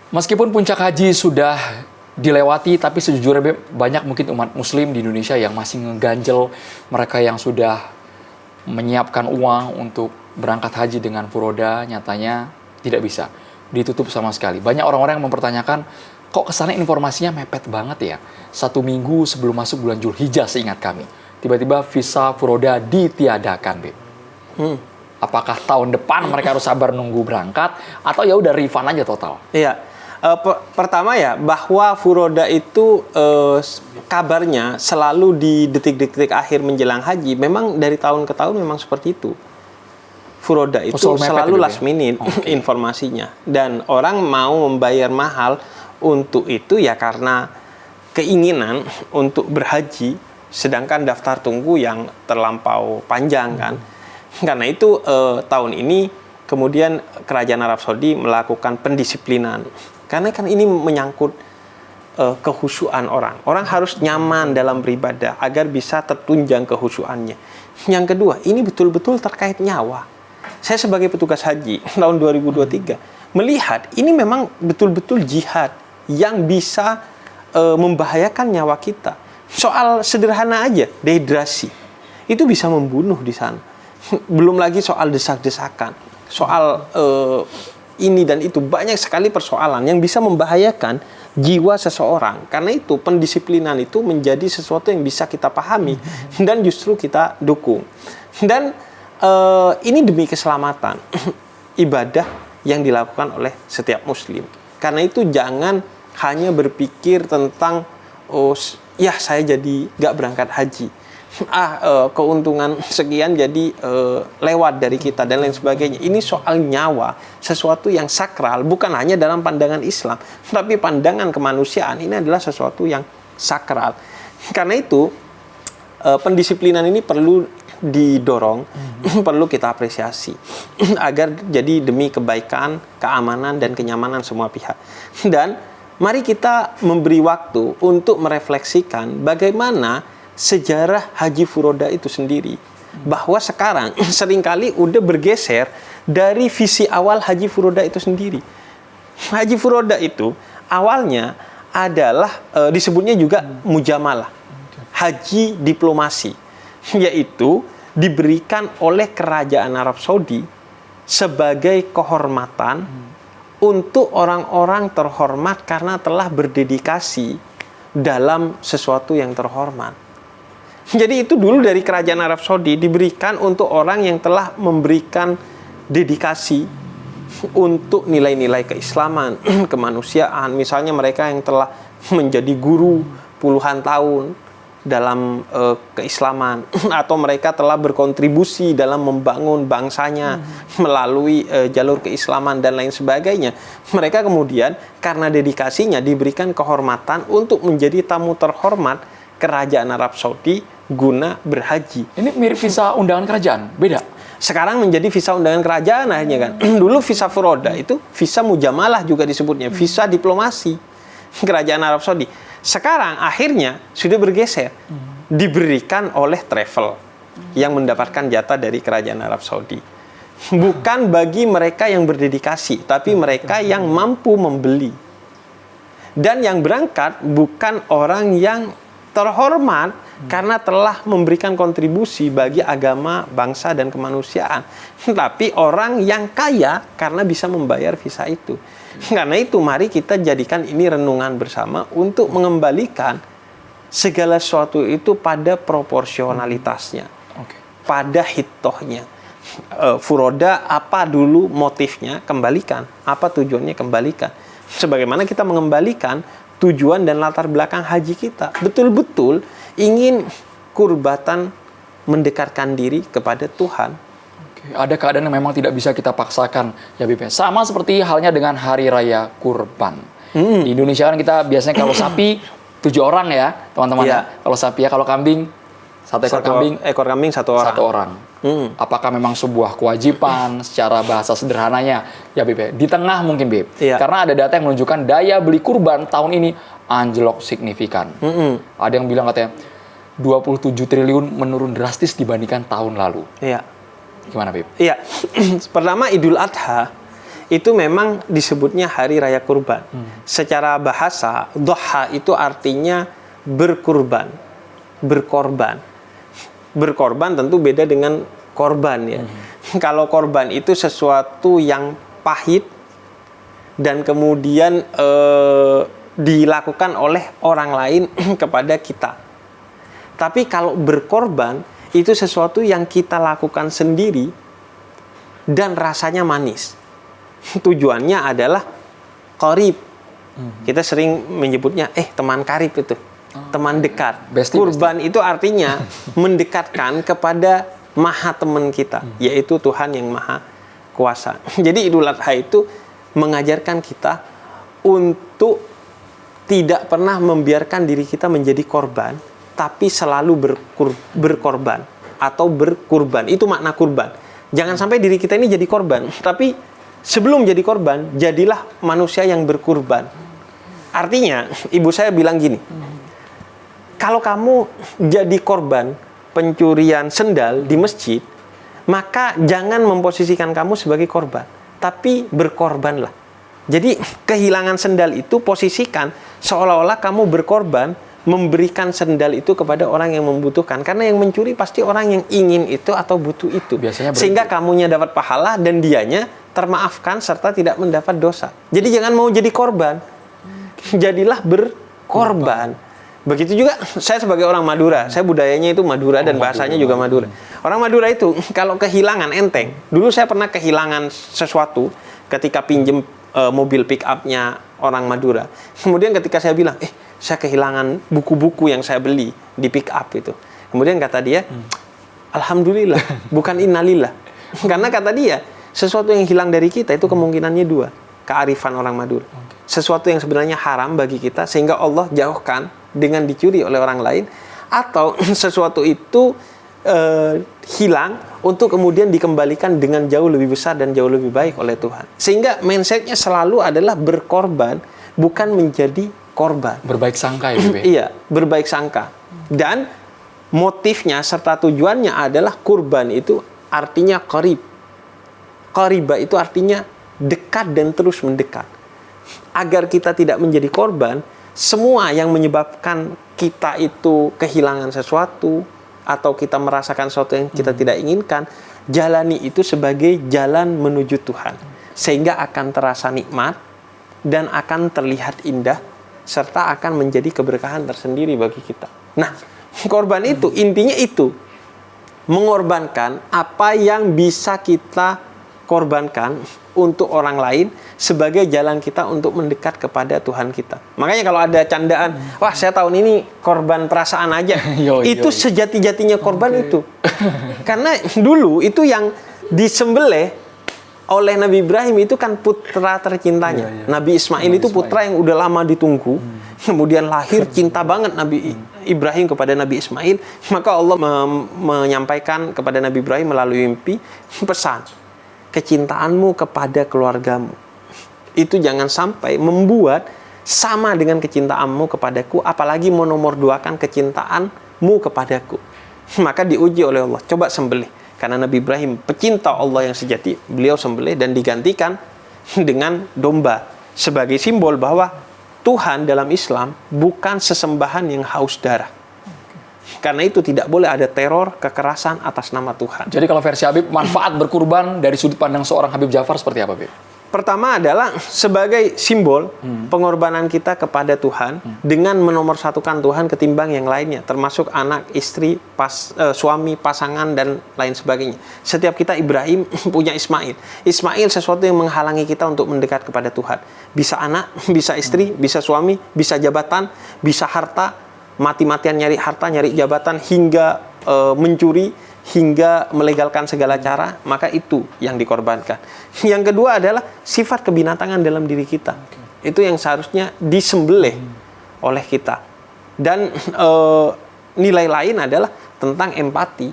Meskipun puncak haji sudah dilewati, tapi sejujurnya Beb, banyak mungkin umat muslim di Indonesia yang masih ngeganjel mereka yang sudah menyiapkan uang untuk berangkat haji dengan furoda, nyatanya tidak bisa. Ditutup sama sekali. Banyak orang-orang yang mempertanyakan, kok kesannya informasinya mepet banget ya? 1 minggu sebelum masuk bulan Zulhijjah seingat kami. Tiba-tiba visa furoda ditiadakan, Beb. Apakah tahun depan mereka harus sabar nunggu berangkat, atau ya udah refund aja total? Iya. Pertama ya, bahwa furoda itu kabarnya selalu di detik-detik akhir menjelang haji. Memang dari tahun ke tahun memang seperti itu. Furoda itu selalu last minute informasinya. Dan orang mau membayar mahal untuk itu ya karena keinginan untuk berhaji, sedangkan daftar tunggu yang terlampau panjang kan. Karena itu tahun ini kemudian Kerajaan Arab Saudi melakukan pendisiplinan. Karena kan ini menyangkut kehusuan orang. Orang harus nyaman dalam beribadah agar bisa tertunjang kehusuannya. Yang kedua, ini betul-betul terkait nyawa. Saya sebagai petugas haji tahun 2023 melihat ini memang betul-betul jihad yang bisa membahayakan nyawa kita. Soal sederhana aja, dehidrasi. Itu bisa membunuh di sana. Belum lagi soal desak-desakan. Soal ini dan itu, banyak sekali persoalan yang bisa membahayakan jiwa seseorang. Karena itu pendisiplinan itu menjadi sesuatu yang bisa kita pahami dan justru kita dukung. Dan ini demi keselamatan ibadah yang dilakukan oleh setiap muslim. Karena itu jangan hanya berpikir tentang ya saya jadi gak berangkat haji, keuntungan sekian jadi lewat dari kita dan lain sebagainya. Ini soal nyawa, sesuatu yang sakral, bukan hanya dalam pandangan Islam, tapi pandangan kemanusiaan. Ini adalah sesuatu yang sakral. Karena itu pendisiplinan ini perlu didorong, perlu kita apresiasi agar jadi demi kebaikan, keamanan dan kenyamanan semua pihak. Dan mari kita memberi waktu untuk merefleksikan bagaimana sejarah Haji Furoda itu sendiri. Bahwa sekarang seringkali udah bergeser dari visi awal Haji Furoda itu sendiri. Haji Furoda itu awalnya adalah disebutnya juga mujamalah, haji diplomasi, yaitu diberikan oleh Kerajaan Arab Saudi sebagai kehormatan untuk orang-orang terhormat karena telah berdedikasi dalam sesuatu yang terhormat. Jadi itu dulu dari Kerajaan Arab Saudi diberikan untuk orang yang telah memberikan dedikasi untuk nilai-nilai keislaman, kemanusiaan. Misalnya mereka yang telah menjadi guru puluhan tahun dalam keislaman, atau mereka telah berkontribusi dalam membangun bangsanya melalui jalur keislaman dan lain sebagainya. Mereka kemudian karena dedikasinya diberikan kehormatan untuk menjadi tamu terhormat Kerajaan Arab Saudi guna berhaji. Ini mirip visa undangan kerajaan, beda? Sekarang menjadi visa undangan kerajaan akhirnya kan. Dulu visa furoda itu visa mujamalah juga disebutnya, visa diplomasi Kerajaan Arab Saudi. Sekarang akhirnya sudah bergeser, diberikan oleh travel yang mendapatkan jatah dari Kerajaan Arab Saudi. Bukan bagi mereka yang berdedikasi, tapi mereka yang mampu membeli. Dan yang berangkat bukan orang yang terhormat karena telah memberikan kontribusi bagi agama, bangsa, dan kemanusiaan, tapi orang yang kaya karena bisa membayar visa itu. Karena itu mari kita jadikan ini renungan bersama untuk mengembalikan segala sesuatu itu pada proporsionalitasnya, pada hitohnya. Furoda apa dulu motifnya, kembalikan. Apa tujuannya, kembalikan. Sebagaimana kita mengembalikan tujuan dan latar belakang haji kita, betul-betul ingin kurbatan mendekatkan diri kepada Tuhan. Ada keadaan yang memang tidak bisa kita paksakan, ya Bib. Sama seperti halnya dengan Hari Raya Kurban. Di Indonesia kan kita biasanya kalau sapi 7 orang ya, teman-teman. Ya. Kalau sapi ya, kalau kambing 1 ekor kambing. Ekor kambing 1 orang. 1 orang. Apakah memang sebuah kewajiban secara bahasa sederhananya, ya Bib? Di tengah mungkin Bib. Ya. Karena ada data yang menunjukkan daya beli kurban tahun ini anjlok signifikan. Ada yang bilang katanya 27 triliun menurun drastis dibandingkan tahun lalu. Iya. Gimana, Bib? Iya. Pertama Idul Adha itu memang disebutnya hari raya kurban. Secara bahasa, Dhoha itu artinya berkurban, berkorban. Berkorban tentu beda dengan korban ya. Kalau korban itu sesuatu yang pahit dan kemudian dilakukan oleh orang lain kepada kita. Tapi kalau berkorban itu sesuatu yang kita lakukan sendiri dan rasanya manis. Tujuannya adalah qarib. Kita sering menyebutnya teman karib itu. Teman dekat. Kurban itu artinya mendekatkan kepada maha teman kita, yaitu Tuhan yang maha kuasa. Jadi Idul Adha itu mengajarkan kita untuk tidak pernah membiarkan diri kita menjadi korban, tapi selalu berkorban atau berkurban. Itu makna kurban. Jangan sampai diri kita ini jadi korban, tapi sebelum jadi korban, jadilah manusia yang berkurban. Artinya, ibu saya bilang gini, kalau kamu jadi korban pencurian sendal di masjid, maka jangan memposisikan kamu sebagai korban, tapi berkorbanlah. Jadi kehilangan sendal itu posisikan seolah-olah kamu berkorban memberikan sendal itu kepada orang yang membutuhkan. Karena yang mencuri pasti orang yang ingin itu atau butuh itu. Sehingga kamunya dapat pahala dan dianya termaafkan serta tidak mendapat dosa. Jadi jangan mau jadi korban, jadilah berkorban. Begitu juga saya sebagai orang Madura, saya budayanya itu Madura dan bahasanya juga Madura. Orang Madura itu kalau kehilangan enteng. Dulu saya pernah kehilangan sesuatu ketika pinjem mobil pick up-nya orang Madura. Kemudian ketika saya bilang, saya kehilangan buku-buku yang saya beli di pick up itu. Kemudian kata dia, alhamdulillah, bukan innalillah. Karena kata dia, sesuatu yang hilang dari kita itu kemungkinannya dua. Kearifan orang Madura. Sesuatu yang sebenarnya haram bagi kita sehingga Allah jauhkan dengan dicuri oleh orang lain, atau sesuatu itu hilang untuk kemudian dikembalikan dengan jauh lebih besar dan jauh lebih baik oleh Tuhan. Sehingga mindsetnya selalu adalah berkorban, bukan menjadi korban. Berbaik sangka ya, Bebe? Iya, berbaik sangka. Dan motifnya serta tujuannya adalah kurban itu artinya qarib. Qariba itu artinya dekat dan terus mendekat. Agar kita tidak menjadi korban, semua yang menyebabkan kita itu kehilangan sesuatu atau kita merasakan sesuatu yang kita tidak inginkan, jalani itu sebagai jalan menuju Tuhan. Sehingga akan terasa nikmat dan akan terlihat indah serta akan menjadi keberkahan tersendiri bagi kita. Nah, korban itu intinya itu mengorbankan apa yang bisa kita korbankan untuk orang lain sebagai jalan kita untuk mendekat kepada Tuhan kita. Makanya kalau ada candaan, wah saya tahun ini korban perasaan aja. Itu sejati-jatinya korban itu. Karena dulu itu yang disembelih oleh Nabi Ibrahim itu kan putra tercintanya. Nabi Ismail itu putra yang udah lama ditunggu. Kemudian lahir cinta banget Nabi Ibrahim kepada Nabi Ismail. Maka Allah menyampaikan kepada Nabi Ibrahim melalui mimpi pesan, kecintaanmu kepada keluargamu itu jangan sampai membuat sama dengan kecintaanmu kepadaku, apalagi menomorduakan kecintaanmu kepadaku. Maka diuji oleh Allah, coba sembelih. Karena Nabi Ibrahim pecinta Allah yang sejati, beliau sembelih dan digantikan dengan domba sebagai simbol bahwa Tuhan dalam Islam bukan sesembahan yang haus darah. Karena itu tidak boleh ada teror, kekerasan atas nama Tuhan. Jadi kalau versi Habib, manfaat berkurban dari sudut pandang seorang Habib Ja'far seperti apa, Habib? Pertama adalah sebagai simbol pengorbanan kita kepada Tuhan dengan menomorsatukan Tuhan ketimbang yang lainnya, termasuk anak, istri, suami, pasangan, dan lain sebagainya. Setiap kita Ibrahim punya Ismail. Ismail sesuatu yang menghalangi kita untuk mendekat kepada Tuhan. Bisa anak, bisa istri, bisa suami, bisa jabatan, bisa harta, mati-matian nyari harta, nyari jabatan, hingga mencuri, hingga melegalkan segala cara, maka itu yang dikorbankan. Yang kedua adalah sifat kebinatangan dalam diri kita. Itu yang seharusnya disembelih oleh kita. Dan nilai lain adalah tentang empati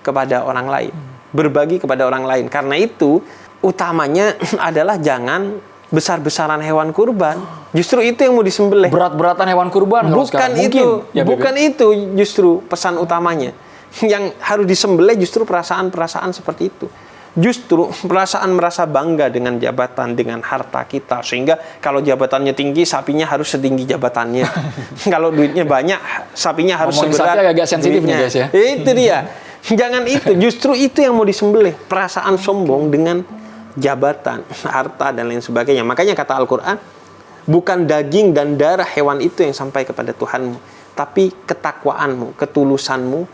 kepada orang lain, berbagi kepada orang lain. Karena itu utamanya adalah jangan besar-besaran hewan kurban. Justru itu yang mau disembelih. Berat-beratan hewan kurban. Bukan itu, ya, bukan itu justru pesan utamanya. Yang harus disembelih justru perasaan-perasaan seperti itu. Justru perasaan merasa bangga dengan jabatan, dengan harta kita. Sehingga kalau jabatannya tinggi, sapinya harus setinggi jabatannya. Kalau duitnya banyak, sapinya harus Ngomongin seberat sapi agak sensitif nih, duitnya. guys, ya. Itu dia. Jangan itu. Justru itu yang mau disembelih. Perasaan sombong dengan jabatan, harta, dan lain sebagainya. Makanya kata Al-Quran, bukan daging dan darah hewan itu yang sampai kepada Tuhanmu, tapi ketakwaanmu, ketulusanmu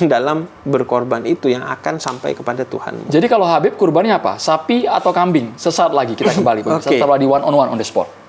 dalam berkorban itu yang akan sampai kepada Tuhanmu. Jadi kalau Habib kurbannya apa? Sapi atau kambing? Sesaat lagi kita kembali. Oke. Setelah di one on one on the spot.